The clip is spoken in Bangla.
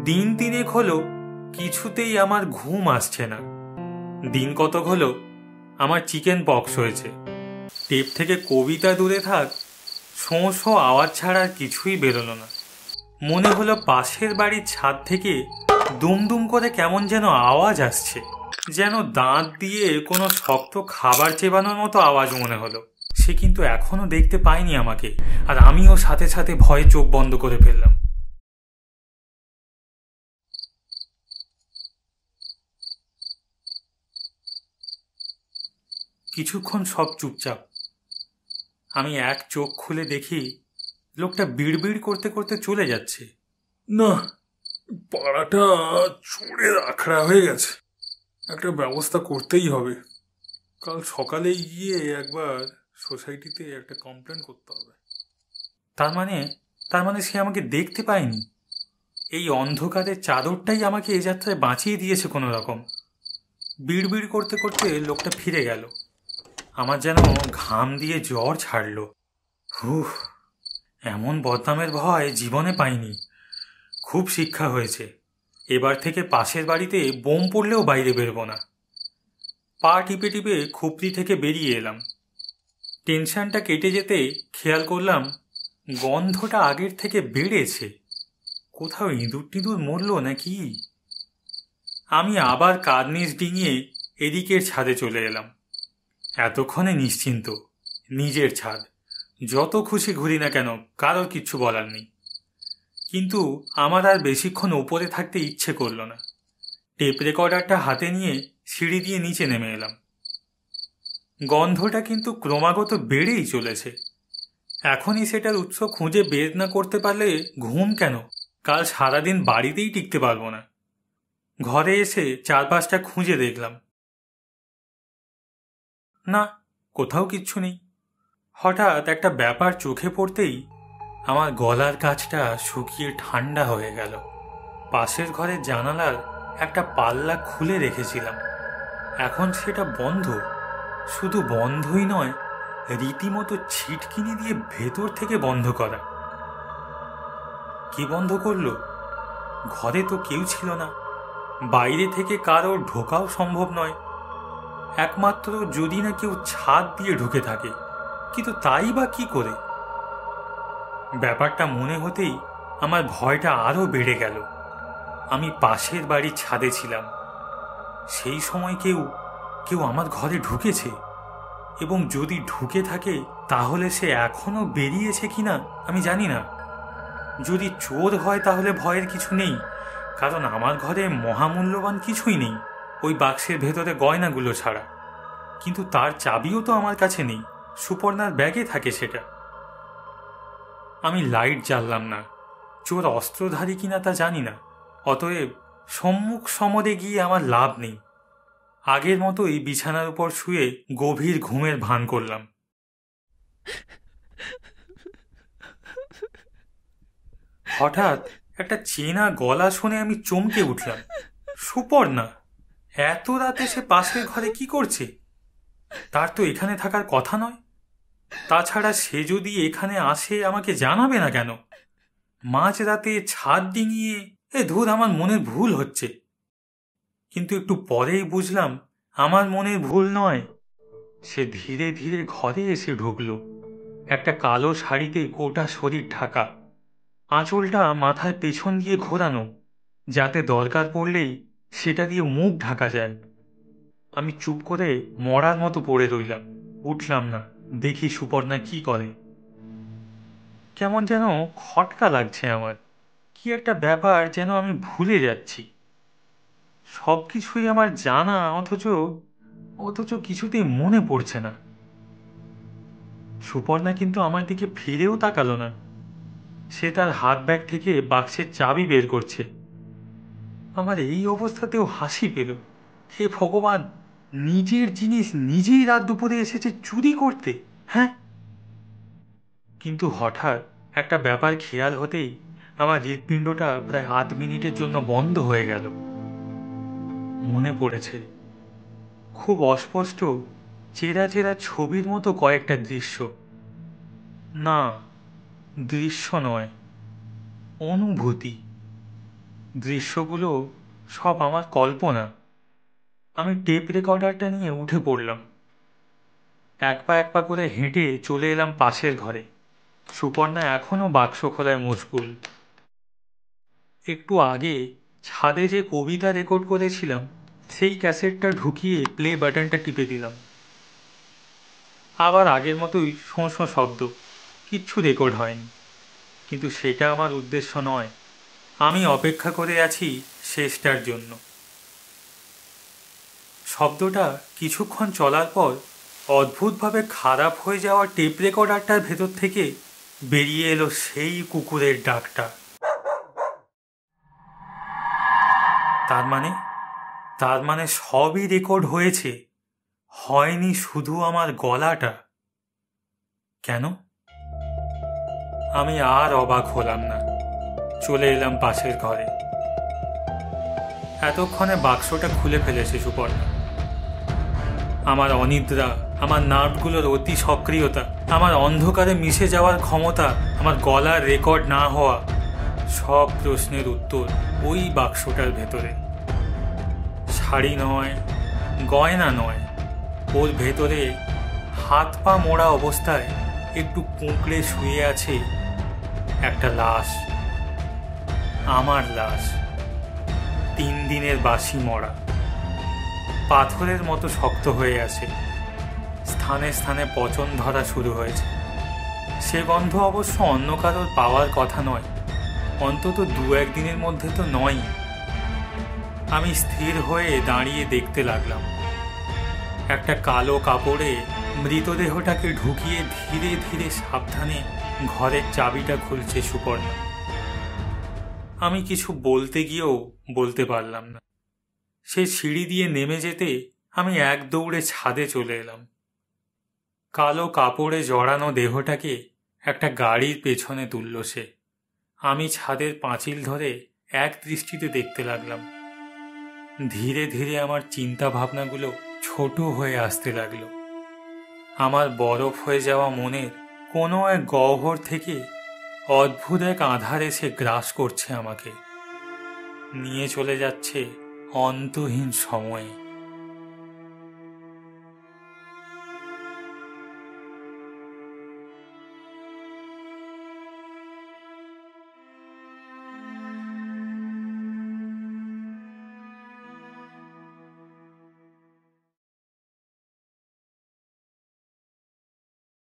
দিন তিনেক হলো কিছুতেই আমার ঘুম আসছে না। দিন কতক হলো আমার চিকেন পক্স হয়েছে। টেপ থেকে কবিতা দূরে থাক, শোঁ শোঁ আওয়াজ ছাড়া আর কিছুই বেরোলো না। মনে হলো পাশের বাড়ির ছাদ থেকে দুমদুম করে কেমন যেন আওয়াজ আসছে, যেন দাঁত দিয়ে কোনো শক্ত খাবার চেবানোর মতো আওয়াজ মনে হলো। সে কিন্তু এখনো দেখতে পায়নি আমাকে, আর আমিও সাথে সাথে ভয়ে চোখ বন্ধ করে ফেললাম। কিছুক্ষণ সব চুপচাপ। আমি এক চোখ খুলে দেখি লোকটা বিড়বিড় করতে করতে চলে যাচ্ছে। না, পাড়াটা চোরের আখড়া হয়ে গেছে। একটা ব্যবস্থা করতেই হবে। কাল সকালে গিয়ে একবার সোসাইটিতে একটা কমপ্লেন করতে হবে। তার মানে তার মানে সে আমাকে দেখতে পায়নি। এই অন্ধকারের চাদরটাই আমাকে এ যাত্রায় বাঁচিয়ে দিয়েছে কোনো রকম। বিড়বিড় করতে করতে লোকটা ফিরে গেল। আমার যেন ঘাম দিয়ে জ্বর ছাড়লো। হুহ, এমন বদনামের ভয় জীবনে পাইনি। খুব শিক্ষা হয়েছে। এবার থেকে পাশের বাড়িতে বোম পড়লেও বাইরে বেরোবো না। পা টিপে টিপে খুপড়ি থেকে বেরিয়ে এলাম। টেনশনটা কেটে যেতে খেয়াল করলাম গন্ধটা আগের থেকে বেড়েছে। কোথাও ইঁদুর টিঁদুর মরল নাকি? আমি আবার কার্নিশ ডিঙিয়ে এদিকের ছাদে চলে এলাম। এতক্ষণে নিশ্চিন্ত, নিজের ছাদ। যত খুশি ঘুরি না কেন, কারোর কিচ্ছু বলার নেই। কিন্তু আমার আর বেশিক্ষণ উপরে থাকতে ইচ্ছে করল না। টেপ রেকর্ডারটা হাতে নিয়ে সিঁড়ি দিয়ে নিচে নেমে এলাম। গন্ধটা কিন্তু ক্রমাগত বেড়েই চলেছে। এখনই সেটার উৎস খুঁজে বের না করতে পারলে ঘুম কেন, কাল সারাদিন বাড়িতেই টিকতে পারবো না। ঘরে এসে চারপাশটা খুঁজে দেখলাম, না, কোথাও কিচ্ছু নেই। হঠাৎ একটা ব্যাপার চোখে পড়তেই আমার গলার কাছটা শুকিয়ে ঠান্ডা হয়ে গেল। পাশের ঘরের জানালার একটা পাল্লা খুলে রেখেছিলাম, এখন সেটা বন্ধ। শুধু বন্ধই নয়, রীতিমতো ছিটকিনি দিয়ে ভেতর থেকে বন্ধ করা। কে বন্ধ করলো? ঘরে তো কেউ ছিল না। বাইরে থেকে কারো ঢোকাও সম্ভব নয়, একমাত্র যদি না কেউ ছাদ দিয়ে ঢুকে থাকে। কিন্তু তাই বা কি করে? ব্যাপারটা মনে হতেই আমার ভয়টা আরো বেড়ে গেল। আমি পাশের বাড়ির ছাদে ছিলাম। সেই সময় কেউ কেউ আমার ঘরে ঢুকেছে, এবং যদি ঢুকে থাকে তাহলে সে এখনো বেরিয়েছে কিনা আমি জানি না। যদি চোর হয় তাহলে ভয়ের কিছু নেই, কারণ আমার ঘরে মহামূল্যবান কিছুই নেই, ওই বাক্সের ভেতরে গয়নাগুলো ছাড়া। কিন্তু তার চাবিও তো আমার কাছে নেই, সুপর্ণার ব্যাগে থাকে সেটা। আমি লাইট জ্বাললাম না। চোর অস্ত্রধারী কিনা তা জানি না, অতএব সম্মুখ সমরে গিয়ে আমার লাভ নেই। আগের মতোই বিছানার উপর শুয়ে গভীর ঘুমের ভান করলাম। হঠাৎ একটা চেনা গলা শুনে আমি চমকে উঠলাম। সুপর্ণা! এত রাতে সে পাশের ঘরে কি করছে? তার তো এখানে থাকার কথা নয়। তাছাড়া সে যদি এখানে আসে আমাকে জানাবে না কেন? মাঝরাতে ছাদ ডিঙিয়ে, ধুর, আমার মনের ভুল হচ্ছে। কিন্তু একটু পরেই বুঝলাম আমার মনের ভুল নয়। সে ধীরে ধীরে ঘরে এসে ঢুকলো। একটা কালো শাড়িতে গোটা শরীর ঢাকা, আঁচলটা মাথার পেছন দিয়ে ঘোরানো, যাতে দরকার পড়লেই সেটা দিয়ে মুখ ঢাকা যায়। আমি চুপ করে মরার মতো পড়ে রইলাম, উঠলাম না। দেখি সুপর্ণা কি করে। কেমন যেন খটকা লাগছে আমার। কি একটা ব্যাপার যেন আমি ভুলে যাচ্ছি। সব কিছুই আমার জানা, অথচ অথচ কিছুতেই মনে পড়ছে না। সুপর্ণা কিন্তু আমার দিকে ফিরেও তাকালো না। সে তার হাত ব্যাগ থেকে বাক্সের চাবি বের করছে। আমার এই অবস্থাতেও হাসি পেল। হে ভগবান! নিজের জিনিস নিজেই রাত দুপুরে এসেছে চুরি করতে, হ্যাঁ? কিন্তু হঠাৎ একটা ব্যাপার খেয়াল হতেই আমার হৃৎপিণ্ডটা প্রায় আধ মিনিটের জন্য বন্ধ হয়ে গেল। মনে পড়েছে, খুব অস্পষ্ট, চেরা চেরা ছবির মতো কয়েকটা দৃশ্য। না, দৃশ্য নয়, অনুভূতি। দৃশ্যগুলো সব আমার কল্পনা। আমি টেপ রেকর্ডারটা নিয়ে উঠে পড়লাম। এক পা করে হেঁটে চলে এলাম পাশের ঘরে। সুপর্ণা এখনো বাক্স খোলায় মশগুল। একটু আগে ছাদে যে কবিতা রেকর্ড করেছিলাম সেই ক্যাসেটটা ঢুকিয়ে প্লে বাটনটা টিপে দিলাম। আবার আগের মতোই শোঁ শোঁ শব্দ, কিচ্ছু রেকর্ড হয়নি। কিন্তু সেটা আমার উদ্দেশ্য নয়। আমি অপেক্ষা করে আছি শেষটার জন্য। শব্দটা কিছুক্ষণ চলার পর অদ্ভুতভাবে খারাপ হয়ে যাওয়া টেপ রেকর্ডারটার ভেতর থেকে বেরিয়ে এলো সেই কুকুরের ডাকটা। তার মানে সবই রেকর্ড হয়েছে, হয়নি শুধু আমার গলাটা। কেন? আমি আর অবাক হলাম না, চলে এলাম পাশের ঘরে। এতক্ষণে বাক্সটা খুলে ফেলেছে সুপর্ণা। আমার অনিদ্রা, আমার নার্ভগুলোর অতি সক্রিয়তা, আমার অন্ধকারে মিশে যাওয়ার ক্ষমতা, আমার গলার রেকর্ড না হওয়া, সব প্রশ্নের উত্তর ওই বাক্সটার ভেতরে। শাড়ি নয়, গয়না নয়, ওর ভেতরে হাত পা মোড়া অবস্থায় একটু কুঁকড়ে শুয়ে আছে একটা লাশ। আমার লাশ, 3 দিনের বাসি মরা, পাথরের মতো শক্ত হয়ে আছে। স্থানে স্থানে পচন ধরা শুরু হয়েছে। সে গন্ধ অবশ্য অন্য কারোর পাওয়ার কথা নয়, অন্তত 2-1 দিনের মধ্যে তো নয়। আমি স্থির হয়ে দাঁড়িয়ে দেখতে লাগলাম। একটা কালো কাপড়ে মৃতদেহটাকে ঢুকিয়ে ধীরে ধীরে সাবধানে ঘরের চাবিটা খুলছে সুপর্ণা। আমি কিছু বলতে গিয়েও বলতে পারলাম না। সে সিঁড়ি দিয়ে নেমে যেতে আমি এক দৌড়ে ছাদে চলে এলাম। কালো কাপড়ে জড়ানো দেহটাকে একটা গাড়ির পেছনে তুলল সে। আমি ছাদের পাঁচিল ধরে এক দৃষ্টিতে দেখতে লাগলাম। ধীরে ধীরে আমার চিন্তা ভাবনাগুলো ছোট হয়ে আসতে লাগলো। আমার বরফ হয়ে যাওয়া মনের কোনো এক গহ্বর থেকে অদ্ভুত এক আঁধার এসে গ্রাস করছে আমাকে, নিয়ে চলে যাচ্ছে অন্তহীন সময়ে।